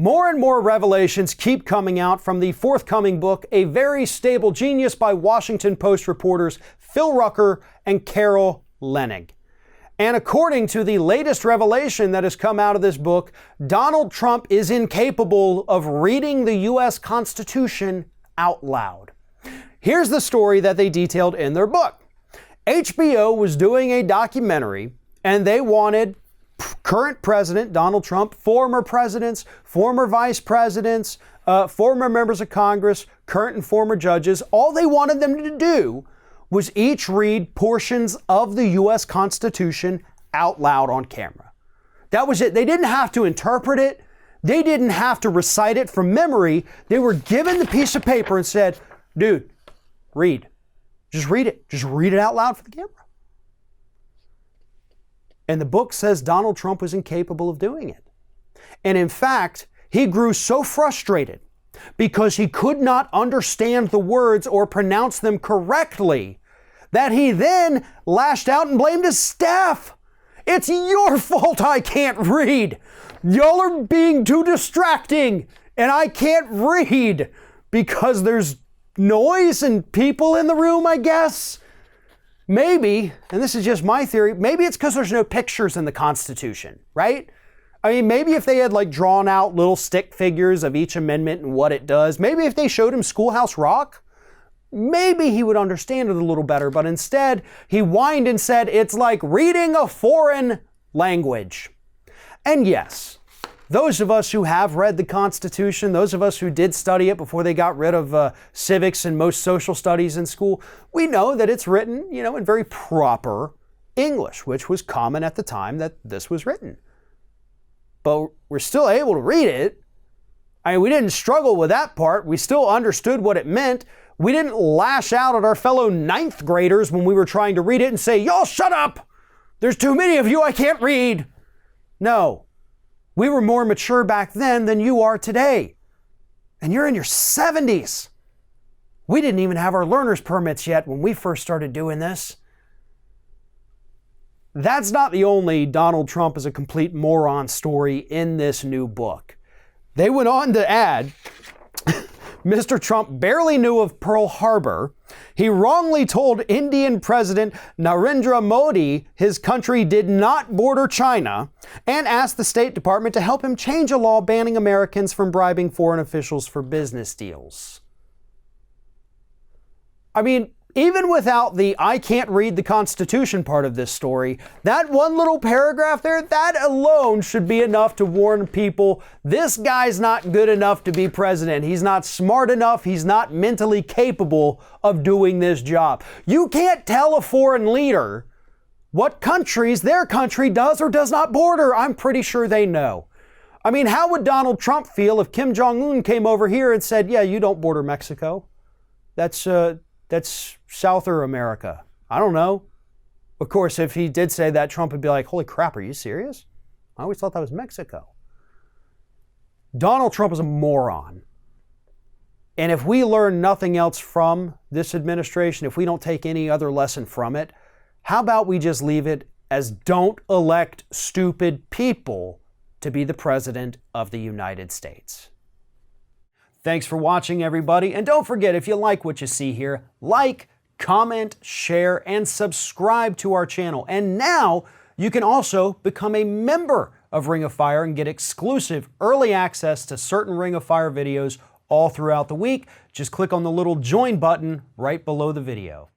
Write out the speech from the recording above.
More and more revelations keep coming out from the forthcoming book, A Very Stable Genius by Washington Post reporters Phil Rucker and Carol Leonnig. And according to the latest revelation that has come out of this book, Donald Trump is incapable of reading the U.S. Constitution out loud. Here's the story that they detailed in their book. HBO was doing a documentary and they wanted current president Donald Trump, former presidents, former vice presidents, former members of Congress, current and former judges. All they wanted them to do was each read portions of the U.S. Constitution out loud on camera. That was it. They didn't have to interpret it. They didn't have to recite it from memory. They were given the piece of paper and said, dude, read. Just read it. Just read it out loud for the camera. And the book says Donald Trump was incapable of doing it. And in fact, he grew so frustrated because he could not understand the words or pronounce them correctly that he then lashed out and blamed his staff. It's your fault I can't read. Y'all are being too distracting and I can't read because there's noise and people in the room, I guess. Maybe, and this is just my theory, maybe it's because there's no pictures in the Constitution, right? I mean, maybe if they had like drawn out little stick figures of each amendment and what it does, maybe if they showed him Schoolhouse Rock, maybe he would understand it a little better. But instead, he whined and said, it's like reading a foreign language. And yes, those of us who have read the Constitution, those of us who did study it before they got rid of civics and most social studies in school, we know that it's written, in very proper English, which was common at the time that this was written. But we're still able to read it. I mean, we didn't struggle with that part. We still understood what it meant. We didn't lash out at our fellow ninth graders when we were trying to read it and say, y'all shut up! There's too many of you, I can't read! No. We were more mature back then than you are today. And you're in your 70s. We didn't even have our learner's permits yet when we first started doing this. That's not the only Donald Trump is a complete moron story in this new book. They went on to add, Mr. Trump barely knew of Pearl Harbor. He wrongly told Indian President Narendra Modi his country did not border China and asked the State Department to help him change a law banning Americans from bribing foreign officials for business deals. I mean, even without the I can't read the Constitution part of this story, that one little paragraph there, that alone should be enough to warn people this guy's not good enough to be president. He's not smart enough. He's not mentally capable of doing this job. You can't tell a foreign leader what countries their country does or does not border. I'm pretty sure they know. I mean, how would Donald Trump feel if Kim Jong-un came over here and said, yeah, you don't border Mexico? That's South America. I don't know. Of course, if he did say that, Trump would be like, holy crap, are you serious? I always thought that was Mexico. Donald Trump is a moron. And if we learn nothing else from this administration, if we don't take any other lesson from it, how about we just leave it as don't elect stupid people to be the president of the United States. Thanks for watching, everybody. And don't forget, if you like what you see here, like, comment, share, and subscribe to our channel. And now you can also become a member of Ring of Fire and get exclusive early access to certain Ring of Fire videos all throughout the week. Just click on the little join button right below the video.